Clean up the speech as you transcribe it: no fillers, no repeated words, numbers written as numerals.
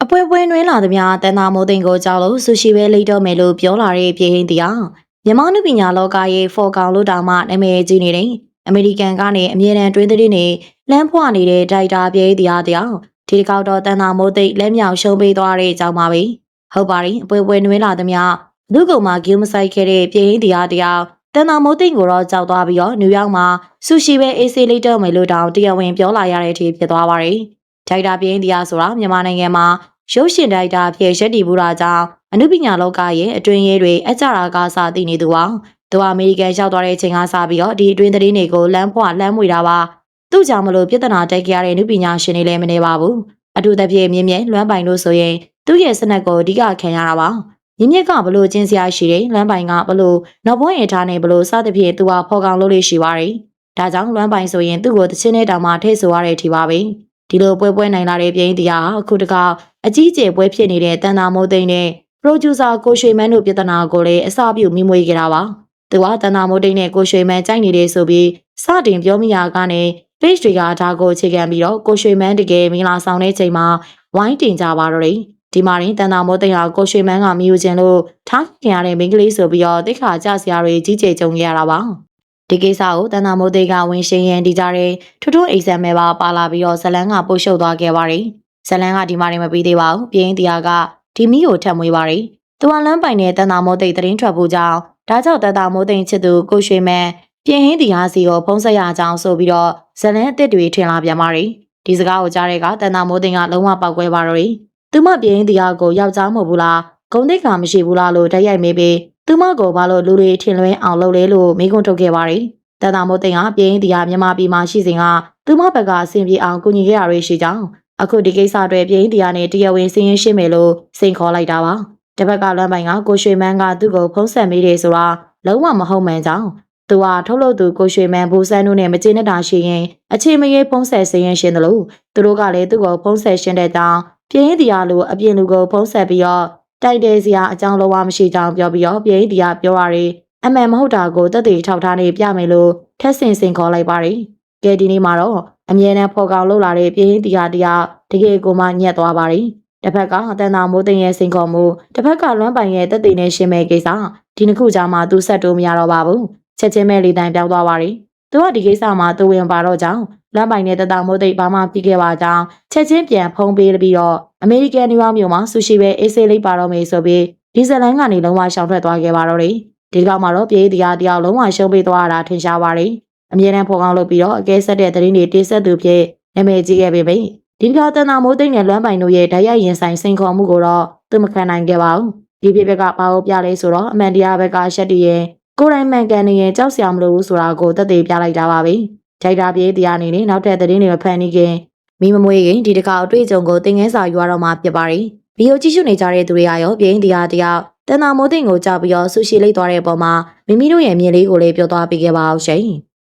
အပွဲပွဲနှွေးလာသည်များတန်တာမိုးသိန်ကိုကြောက်လို့ဆူရှီပဲလိတ်တော့မယ်လို့ပြောလာတဲ့ပြည်ဟင်းတရားမြန်မာနုပညာလောကရဲ့ဖော်ကောင်လို့တောင်မှနာမည်ကြီးနေတဲ့အမေရိကန်ကနေအမြဲတမ်းတွင်းသတည်းနေလမ်းဖွာနေတဲ့ဒိုက်တာပြည်ဟင်းတရားတရားဒီတစ်ခေါက်တော့တန်တာမိုးသိန်လက်မြောက်ရှုံးပေးသွားတဲ့အကြောင်းပါပဲဟုတ်ပါရင်အပွဲပွဲနှွေးလာသည်များလူကောင်မှာဂီမဆိုင်ခဲ့တဲ့ပြည်ဟင်းတရားတရားတန်တာမိုးသိန်ကိုတော့ကြောက်သွားပြီးတော့နယူးယောက်မှာဆူရှီပဲအေးဆေးလိတ်တော့မယ်လို့တောင်တရားဝင်ပြောလာရတဲ့အထိဖြစ်သွားပါတယ်ဒိုက်တာပြည်ဟင်းတရားဆိုတာမြန်မာနိုင်ငံမှာရုပ်ရှင်ဒိုက်တာဖြစ်ရက်တီဘူးတာကြောင့်အနုပညာလောကရဲ့အတွင်းရေးတွေအကြရာကစားသိနေသူပါသူအမေရိကန်ရောက်သွားတဲ့အချိန်ကစပြီးတော့ဒီအတွင်းသတင်းတွေကိုလမ်းဖွာလမ်းမွေတာပါသူ့ကြောင့်မလို့ပြဿနာတက်ကြရတဲ့အနုပညာရှင်တွေလည်းမနေပါဘူးအထူးသဖြင့်မြင့်မြတ်လွမ်းပိုင်လို့ဆိုရင်သူ့ရဲ့စနက်ကိုအဓိကခံရတာပါမြင့်မြတ်ကဘလို့ကျင်းစရာရှိတယ်လွမ်းပိုင်ကဘလို့နောက်ဘွဲရထားနေဘလို့စသဖြင့်သူကဖော်ကောင်လို့လေးရှိပါတယ်ဒါကြောင့်လွမ်းပိုင်ဆိုရင်သူ့ကိုတချင်းနဲ့တောင်မှထိတ်ဆိုရတဲ့အထိပါပဲဒီလိုပွဲနိုင်လာတဲ့ပြင်းတရားအခုတခါအကြီးကျယ်ပွဲဖြစ်နေတဲ့တန်တာမိုးသိန်းနဲ့ producer ကိုရွှေမန်းတို့ပြဿနာကိုလည်းအစပြုမိမွေးကြတာပါသူကတန်တာမိုးသိန်းနဲ့ကိုရွှေမန်းကြိုက်နေတယ်ဆိုပြီးစတင်ပြောမိရာကနေ page တွေကဒါကိုအခြေခံပြီးတော့ကိုရွှေမန်းတကယ်မင်္ဂလာဆောင်တဲ့ချိန်မှာဝိုင်းတင်ကြပါတော့တယ်ဒီမှာရင်တန်တာမိုးသိန်းဟာကိုရွှေမန်းကမြူခြင်းလို့ထားခင်ရတဲ့မိန်းကလေးဆိုပြီးတော့တိခါကြစရာတွေကြီးကျယ်ကြုံရတာပါဒီကိစ္စကိုတန်တာမိုးသိန်းကဝင်ရှင်းရန်ဒီကြတဲ့ထွတ်ထွတ်အိမ်ဆန်မဲပါလာပြီးတော့ဇလန်းကပို့ရှုပ်သွားခဲ့ပါတယ်ဇလန်းကဒီမှာနေမပြီးသေးပါဘူးပြင်းတရားကဒီမီကိုထပ်မွေးပါတယ်သူကလမ်းပိုင်တဲ့တန်တာမိုးသိန်းသတင်းထွက်ဖို့ကြောင့်ဒါကြောင့်တန်တာမိုးသိန်းချစ်သူကိုရွှေမန်းပြင်းဟင်းတရားစီကိုဖုံးဆက်ရအောင်ဆိုပြီးတော့ဇလန်းအစ်စ်တွေထင်လာပြန်ပါတယ်ဒီစကားကိုကြားတဲ့ကတန်တာမိုးသိန်းကလုံးဝပောက်ကွဲပါတော့တယ်သူမပြင်းဟင်းတရားကိုယောက်ျားမဟုတ်ဘူးလားဂုံတိတ်ကမရှိဘူးလားလို့တိုက်ရိုက်မေးပြီးသူမကိုဘာလို့လူတွေထင်လွဲအောင်လုပ်လဲလို့မိကွန်းထုတ်ခဲ့ပါတယ်တန်တာမိုးသိန်းကပြင်းဟင်းတရားမြန်မာပြည်မှာရှိစဉ်ကသူမဘက်ကအဆင်ပြေအောင်ကူညီခဲ့ရရရှိကြောင်းအခုဒီကိစ္စအတွက်ပြည်င်းတရားနဲ့တရားဝင်စင်းရင်းရှင်းမယ်လို့စိန်ခေါ်လိုက်တာပါတစ်ဖက်ကလွမ်းပိုင်ကကိုရွှေမန်းကသူ့ကိုဖုံးဆက်မိတယ်ဆိုတာလုံးဝမဟုတ်မှန်ကြောင်းသူဟာထုတ်လို့သူကိုရွှေမန်းဘူဆန်းတို့နဲ့မကျေနပ်တာရှိရင်အချိန်မရေဖုံးဆက်စင်းရင်းရှင်းတယ်လို့သူတို့ကလည်းသူ့ကိုဖုံးဆက်ရှင်းတဲ့ကြောင်းပြည်င်းတရားလိုအပြင်လူကိုဖုံးဆက်ပြီးတော့တိုက်တယ်စရာအကြောင်းလုံးဝမရှိကြောင်းပြောပြီးတော့ပြည်င်းတရားပြောရတယ်အမှန်မဟုတ်တာကိုသက်သေထောက်ထားနေပြမယ်လို့ထက်ဆင်စင်ခေါ်လိုက်ပါတယ်ကဲဒီနေ့မှာတော့အမြဲတမ်းဖော်ကောင်လုပ်လာတဲ့ပြည်ဟင်းတရားတကယ်ကိုမှညက်သွားပါတယ်။တစ်ဖက်ကအတန်တာမိုးသိန်းရဲ့စိန်ခေါ်မှုတစ်ဖက်ကလွမ်းပိုင်ရဲ့တက်သိနဲ့ရှင်းမဲ့ကိစ္စဒီနှစ်ခုကြားမှာသူဆက်တိုးမရတော့ပါဘူး။ချက်ချင်းပဲလေတံပြောင်းသွားပါတယ်။သူကဒီကိစ္စမှာသူဝင်ပါတော့ကြောင်းလွမ်းပိုင်နဲ့တန်တာမိုးသိန်းဘာမှပြီးခဲ့ပါကြောင်းချက်ချင်းပြန်ဖုံးပေးပြီးတော့အမေရိကန်နယူးယောက်မြို့မှာဆူရှီပဲအေးဆေးလေးပါတော့မယ်ဆိုပြီးဒီဇလန်ကနေလုံးဝရှောင်ထွက်သွားခဲ့ပါတော့တယ်။ဒီကောင်မှာတော့ပြည်တရားတယောက်လုံးဝရှုံးပေးသွားတာထင်ရှားပါတယ်။အမြဲတမ်းဖော်ကောင်းလုပ်ပြီးတော့အကဲဆက်တဲ့သတင်းတွေတင်ဆက်သူဖြစ်နာမည်ကြီးခဲ့ပြီ။ဒီကတန်တာမိုးသိန်းနဲ့လွမ်းပိုင်တို့ရဲ့ဓာတ်ရိုက်ရင်ဆိုင်စိန်ခေါ်မှုကိုတော့သူမခံနိုင်ခဲ့ပါဘူး။ဒီပြပြကဘာလို့ပြလဲဆိုတော့အမှန်တရားဘက်ကရှက်တည်ရင်ကိုယ်တိုင်မှန်ကန်နေရင်ကြောက်စရာမလိုဘူးဆိုတာကိုသက်သေပြလိုက်တာပါပဲ။ဒိုက်တာပြေးတရားအနေနဲ့နောက်ထပ်သတင်းတွေဖန်နေခင်မိမမွေးခင်ဒီတစ်ခါအတွေ့အကြုံကိုသင်ခန်းစာယူရတော့မှဖြစ်ပါတယ်။ဗီဒီယိုကြည့်ရှုနေကြတဲ့သူတွေကရောပြင်းတရားတန်တာမိုးသိန်းကိုကြောက်ပြီးတော့ဆူရှီလိတ်သွားတဲ့အပေါ်မှာမိမိတို့ရဲ့မြင်လေးကိုလည်းပြောသွားပေးခဲ့ပါအောင်ရှင်။